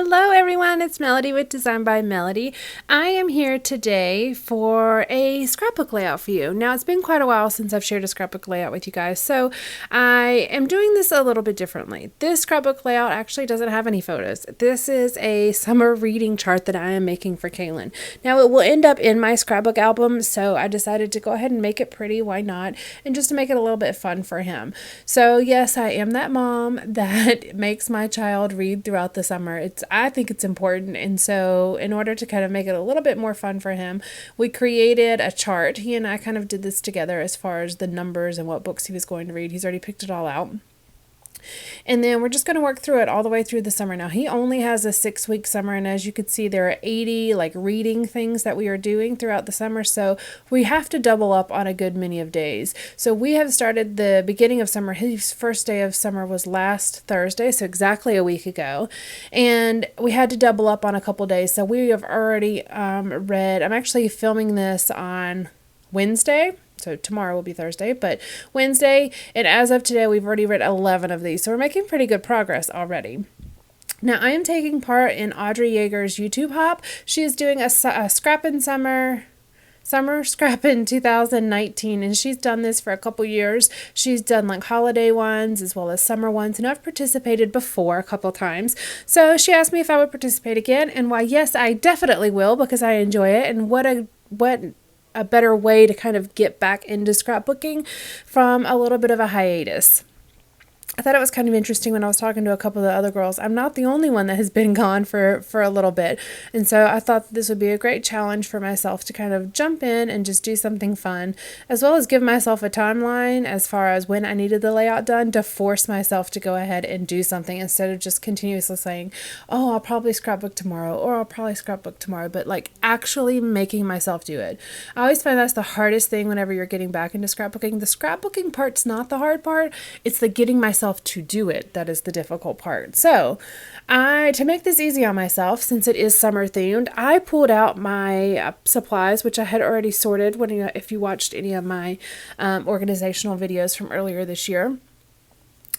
Hello everyone, it's Melody with Design by Melody. I am here today for a scrapbook layout for you. Now it's been quite a while since I've shared a scrapbook layout with you guys, so I am doing this a little bit differently. This scrapbook layout actually doesn't have any photos. This is a summer reading chart that I am making for Calen. Now it will end up in my scrapbook album, so I decided to go ahead and make it pretty, why not, and just to make it a little bit fun for him. So yes, I am that mom that makes my child read throughout the summer. I think it's important, and so in order to kind of make it a little bit more fun for him, we created a chart. He and I kind of did this together as far as the numbers and what books he was going to read. He's already picked it all out. And then we're just going to work through it all the way through the summer. Now, he only has a 6-week summer, and as you can see, there are 80 reading things that we are doing throughout the summer, so we have to double up on a good many of days. So we have started the beginning of summer. His first day of summer was last Thursday, so exactly a week ago, and we had to double up on a couple days. So we have already read. I'm actually filming this on Wednesday. So tomorrow will be Thursday, but Wednesday, and as of today, we've already read 11 of these. So we're making pretty good progress already. Now, I am taking part in Audrey Yeager's YouTube Hop. She is doing a Scrappin Summer Scrappin 2019, and she's done this for a couple years. She's done holiday ones as well as summer ones, and I've participated before a couple times. So she asked me if I would participate again, and why, yes, I definitely will, because I enjoy it, and what a better way to kind of get back into scrapbooking from a little bit of a hiatus. I thought it was kind of interesting when I was talking to a couple of the other girls. I'm not the only one that has been gone for a little bit. And so I thought this would be a great challenge for myself to kind of jump in and just do something fun, as well as give myself a timeline as far as when I needed the layout done to force myself to go ahead and do something instead of just continuously saying, oh, I'll probably scrapbook tomorrow, or I'll probably scrapbook tomorrow, but actually making myself do it. I always find that's the hardest thing whenever you're getting back into scrapbooking. The scrapbooking part's not the hard part. It's the getting myself to do it that is the difficult part. So to make this easy on myself, since it is summer themed, I pulled out my supplies, which I had already sorted if you watched any of my organizational videos from earlier this year.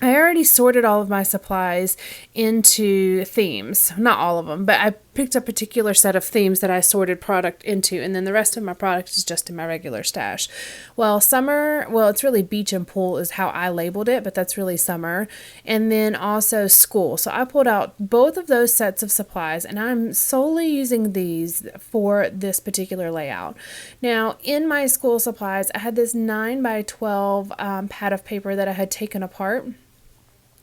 I already sorted all of my supplies into themes. Not all of them, but I picked a particular set of themes that I sorted product into, and then the rest of my product is just in my regular stash. Well, it's really beach and pool is how I labeled it, but that's really summer. And then also school. So I pulled out both of those sets of supplies, and I'm solely using these for this particular layout. Now, in my school supplies, I had this 9x12 pad of paper that I had taken apart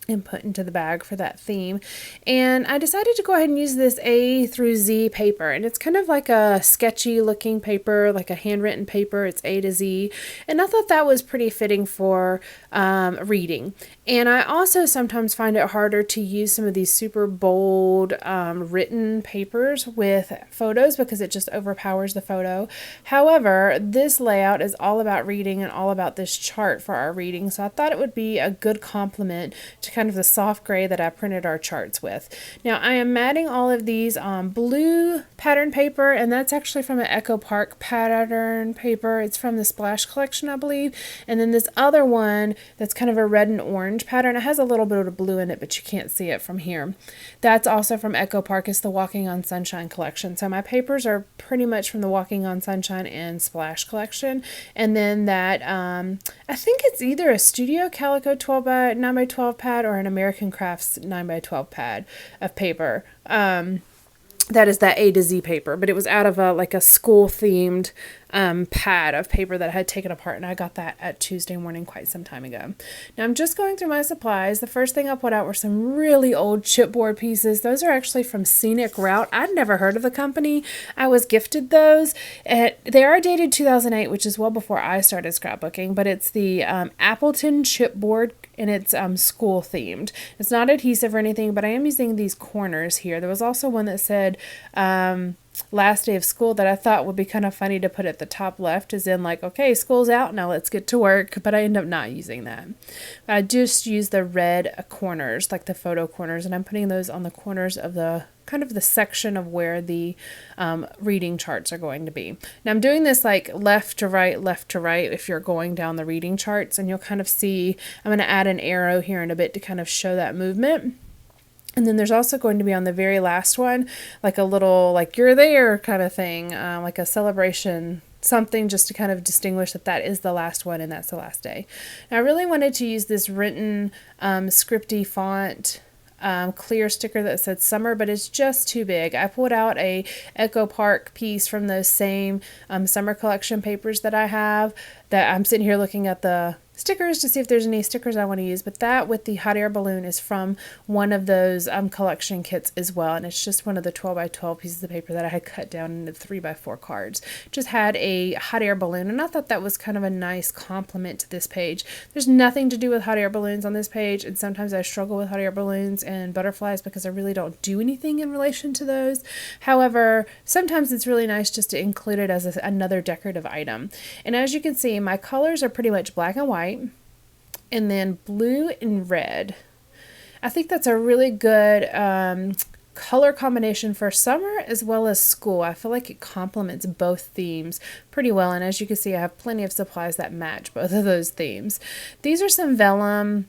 and put into the bag for that theme, and I decided to go ahead and use this A through Z paper, and it's kind of like a sketchy looking paper, like a handwritten paper. It's A to Z, and I thought that was pretty fitting for reading. And I also sometimes find it harder to use some of these super bold written papers with photos because it just overpowers the photo. However, this layout is all about reading and all about this chart for our reading, so I thought it would be a good complement to kind of the soft gray that I printed our charts with. Now, I am matting all of these on blue pattern paper, and that's actually from an Echo Park pattern paper. It's from the Splash collection, I believe. And then this other one that's kind of a red and orange pattern. It has a little bit of blue in it, but you can't see it from here. That's also from Echo Park. It's the Walking on Sunshine collection. So my papers are pretty much from the Walking on Sunshine and Splash collection. And then that, I think it's either a Studio Calico 9x12 pad or an American Crafts 9x12 pad of paper. That is that A to Z paper, but it was out of a school themed pad of paper that I had taken apart, and I got that at Tuesday morning quite some time ago. Now I'm just going through my supplies. The first thing I put out were some really old chipboard pieces. Those are actually from Scenic Route. I'd never heard of the company. I was gifted those. They are dated 2008, which is well before I started scrapbooking, but it's the Appleton chipboard, and it's school themed. It's not adhesive or anything, but I am using these corners here. There was also one that said last day of school that I thought would be kind of funny to put at the top left, as in okay, school's out, now let's get to work, but I end up not using that. I just use the red corners, like the photo corners, and I'm putting those on the corners of the kind of the section of where the reading charts are going to be. Now I'm doing this left to right if you're going down the reading charts, and you'll kind of see I'm going to add an arrow here in a bit to kind of show that movement. And then there's also going to be on the very last one, like a little, like you're there kind of thing, like a celebration, something just to kind of distinguish that that is the last one and that's the last day. Now I really wanted to use this written scripty font clear sticker that said summer, but it's just too big. I pulled out a Echo Park piece from those same summer collection papers that I have, that I'm sitting here looking at the stickers to see if there's any stickers I want to use, but that with the hot air balloon is from one of those collection kits as well, and it's just one of the 12 by 12 pieces of paper that I had cut down into 3 by 4 cards. Just had a hot air balloon, and I thought that was kind of a nice compliment to this page. There's nothing to do with hot air balloons on this page, and sometimes I struggle with hot air balloons and butterflies because I really don't do anything in relation to those. However, sometimes it's really nice just to include it as another decorative item. And as you can see, my colors are pretty much black and white, and then blue and red. I think that's a really good color combination for summer as well as school. I feel like it complements both themes pretty well, and as you can see, I have plenty of supplies that match both of those themes. These are some vellum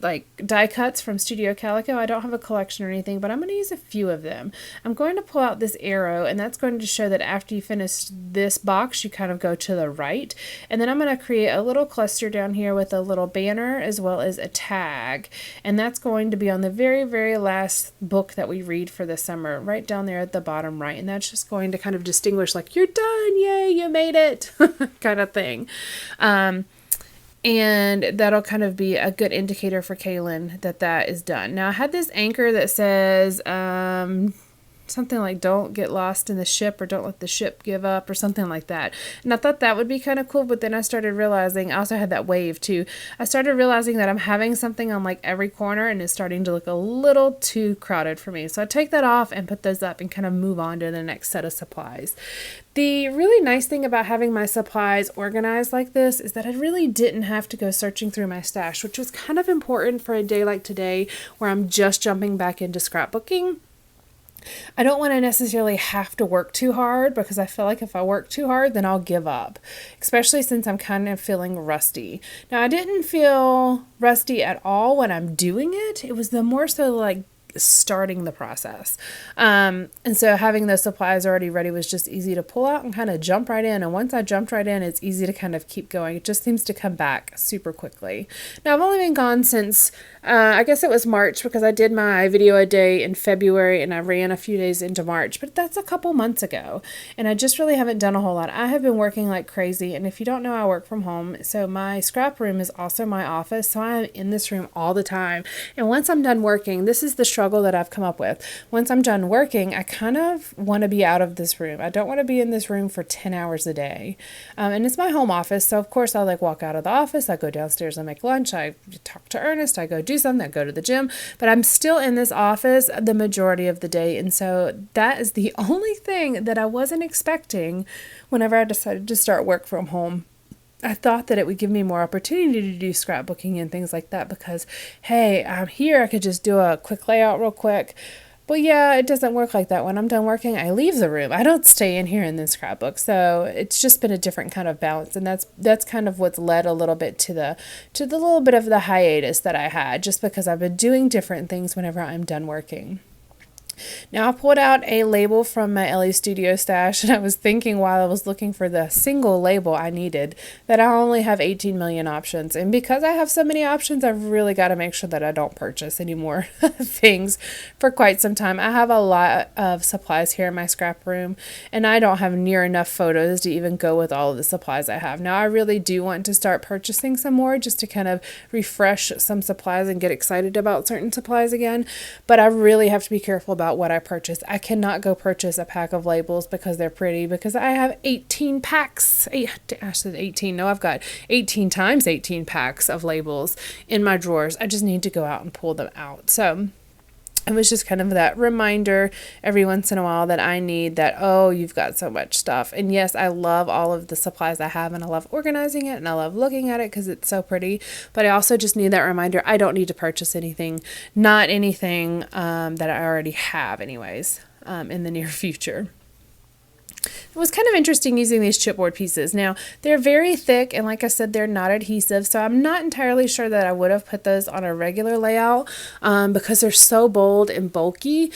like die cuts from Studio Calico. I don't have a collection or anything, but I'm going to use a few of them. I'm going to pull out this arrow, and that's going to show that after you finish this box, you kind of go to the right. And then I'm going to create a little cluster down here with a little banner as well as a tag. And that's going to be on the very, very last book that we read for the summer, right down there at the bottom right. And that's just going to kind of distinguish, like, you're done, yay, you made it, kind of thing. And that'll kind of be a good indicator for Calen that that is done. Now I had this anchor that says something like don't get lost in the ship, or don't let the ship give up, or something like that. And I thought that would be kind of cool, but then I started realizing, I also had that wave too. I started realizing that I'm having something on like every corner and it's starting to look a little too crowded for me. So I take that off and put those up and kind of move on to the next set of supplies. The really nice thing about having my supplies organized like this is that I really didn't have to go searching through my stash, which was kind of important for a day like today where I'm just jumping back into scrapbooking. I don't want to necessarily have to work too hard, because I feel like if I work too hard, then I'll give up, especially since I'm kind of feeling rusty. Now, I didn't feel rusty at all when I'm doing it. It was the more so like starting the process. And so having those supplies already ready was just easy to pull out and kind of jump right in. And once I jumped right in, it's easy to kind of keep going. It just seems to come back super quickly. Now, I've only been gone since, I guess it was March, because I did my video a day in February and I ran a few days into March, but that's a couple months ago. And I just really haven't done a whole lot. I have been working like crazy. And if you don't know, I work from home. So my scrap room is also my office. So I'm in this room all the time. And once I'm done working, this is the struggle that I've come up with. Once I'm done working, I kind of want to be out of this room. I don't want to be in this room for 10 hours a day. And it's my home office. So of course I'll like walk out of the office. I go downstairs, I make lunch. I talk to Ernest. I go do something. I go to the gym, but I'm still in this office the majority of the day. And so that is the only thing that I wasn't expecting whenever I decided to start work from home. I thought that it would give me more opportunity to do scrapbooking and things like that because, hey, I'm here. I could just do a quick layout real quick. But yeah, it doesn't work like that. When I'm done working, I leave the room. I don't stay in here and then scrapbook. So it's just been a different kind of balance. And that's kind of what's led a little bit to the little bit of the hiatus that I had, just because I've been doing different things whenever I'm done working. Now I pulled out a label from my LA Studio stash, and I was thinking while I was looking for the single label I needed that I only have 18 million options. And because I have so many options, I've really got to make sure that I don't purchase any more things for quite some time. I have a lot of supplies here in my scrap room, and I don't have near enough photos to even go with all of the supplies I have. Now I really do want to start purchasing some more just to kind of refresh some supplies and get excited about certain supplies again. But I really have to be careful about what I purchase. I cannot go purchase a pack of labels because they're pretty, because I have 18 packs. Actually 18. No, I've got 18 times 18 packs of labels in my drawers. I just need to go out and pull them out. So it was just kind of that reminder every once in a while that I need that, oh, you've got so much stuff. And yes, I love all of the supplies I have, and I love organizing it, and I love looking at it because it's so pretty. But I also just need that reminder I don't need to purchase anything, not anything that I already have anyways, in the near future. It was kind of interesting using these chipboard pieces. Now, they're very thick, and like I said, they're not adhesive, so I'm not entirely sure that I would have put those on a regular layout because they're so bold and bulky.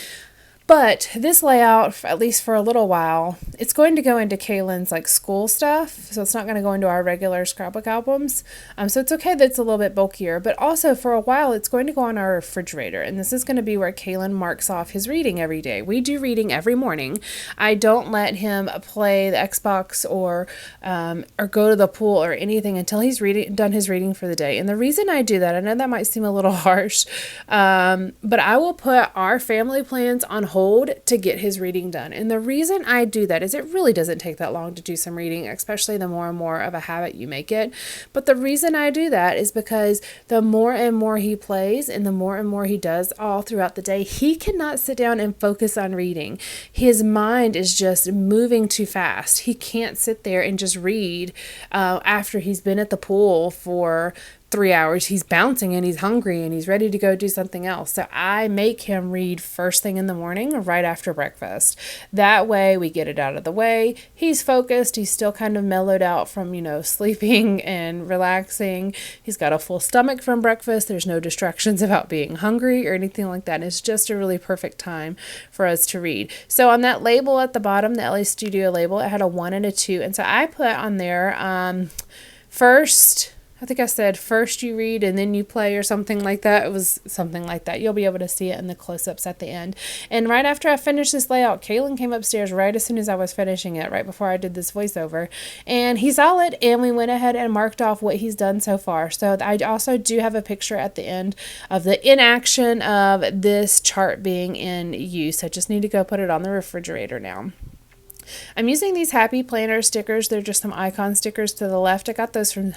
But this layout, at least for a little while, it's going to go into Calen's like school stuff, so it's not going to go into our regular scrapbook albums. So it's okay that it's a little bit bulkier, but also for a while it's going to go on our refrigerator, and this is going to be where Calen marks off his reading every day. We do reading every morning. I don't let him play the Xbox or go to the pool or anything until he's done his reading for the day. And the reason I do that, I know that might seem a little harsh, but I will put our family plans on hold to get his reading done. And the reason I do that is it really doesn't take that long to do some reading, especially the more and more of a habit you make it. But the reason I do that is because the more and more he plays and the more and more he does all throughout the day, he cannot sit down and focus on reading. His mind is just moving too fast. He can't sit there and just read after he's been at the pool for 3 hours. He's bouncing and he's hungry and he's ready to go do something else. So I make him read first thing in the morning or right after breakfast. That way we get it out of the way. He's focused. He's still kind of mellowed out from, sleeping and relaxing. He's got a full stomach from breakfast. There's no distractions about being hungry or anything like that. It's just a really perfect time for us to read. So on that label at the bottom, the LA Studio label, it had a 1 and a 2. And so I put on there first... I think I said first you read and then you play or something like that. It was something like that. You'll be able to see it in the close-ups at the end. And right after I finished this layout, Calen came upstairs right as soon as I was finishing it, right before I did this voiceover. And he saw it, and we went ahead and marked off what he's done so far. So I also do have a picture at the end of the inaction of this chart being in use. I just need to go put it on the refrigerator now. I'm using these Happy Planner stickers. They're just some icon stickers to the left. I got those from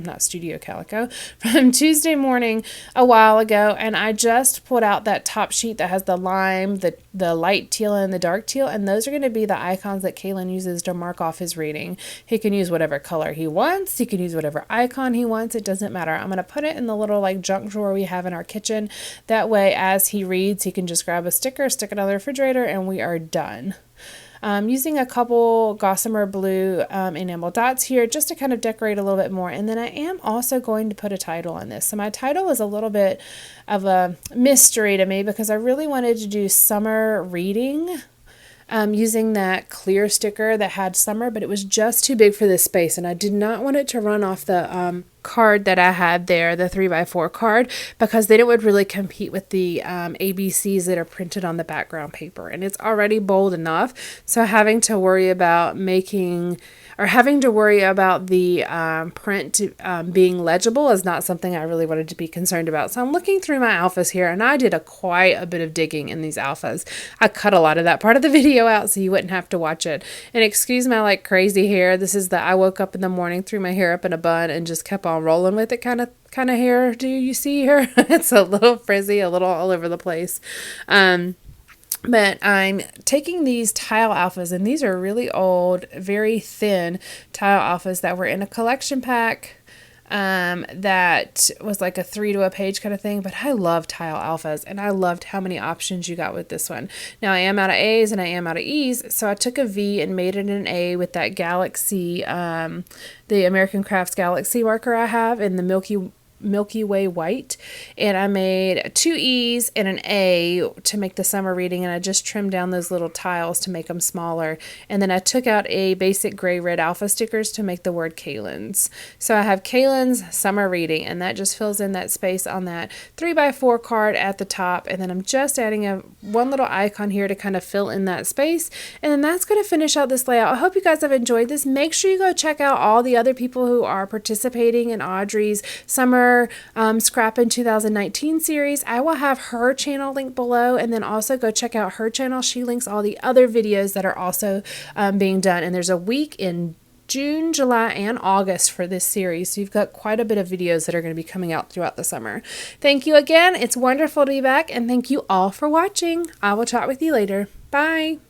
not Studio Calico, from Tuesday Morning a while ago, and I just pulled out that top sheet that has the lime, the light teal, and the dark teal, and those are going to be the icons that Calen uses to mark off his reading. He can use whatever color he wants. He can use whatever icon he wants. It doesn't matter. I'm going to put it in the little junk drawer we have in our kitchen. That way, as he reads, he can just grab a sticker, stick it on the refrigerator, and we are done. Using a couple Gossamer Blue enamel dots here just to kind of decorate a little bit more. And then I am also going to put a title on this. So my title is a little bit of a mystery to me because I really wanted to do summer reading using that clear sticker that had summer, but it was just too big for this space. And I did not want it to run off the card that I had there, the 3x4 card, because then it would really compete with the ABCs that are printed on the background paper, and it's already bold enough. So having to worry about the print being legible is not something I really wanted to be concerned about. So I'm looking through my alphas here, and I did quite a bit of digging in these alphas. I cut a lot of that part of the video out so you wouldn't have to watch it. And excuse my crazy hair. This is I woke up in the morning, threw my hair up in a bun, and just kept on rolling with it kind of hair. Do you see here? It's a little frizzy, a little all over the place. But I'm taking these tile alphas, and these are really old, very thin tile alphas that were in a collection pack that was like a 3 to a page kind of thing. But I love tile alphas, and I loved how many options you got with this one. Now I am out of A's and I am out of E's, so I took a V and made it an A with that Galaxy, the American Crafts Galaxy marker I have in the Milky Way white, and I made 2 E's and an A to make the summer reading, and I just trimmed down those little tiles to make them smaller, and then I took out a basic gray red alpha stickers to make the word Calen's. So I have Calen's summer reading, and that just fills in that space on that 3x4 card at the top, and then I'm just adding one little icon here to kind of fill in that space, and then that's going to finish out this layout. I hope you guys have enjoyed this. Make sure you go check out all the other people who are participating in Audrey's summer Scrappin 2019 series. I will have her channel linked below, and then also go check out her channel. She links all the other videos that are also being done, and there's a week in June, July, and August for this series. So you've got quite a bit of videos that are going to be coming out throughout the summer. Thank you again. It's wonderful to be back, and thank you all for watching. I will chat with you later. Bye.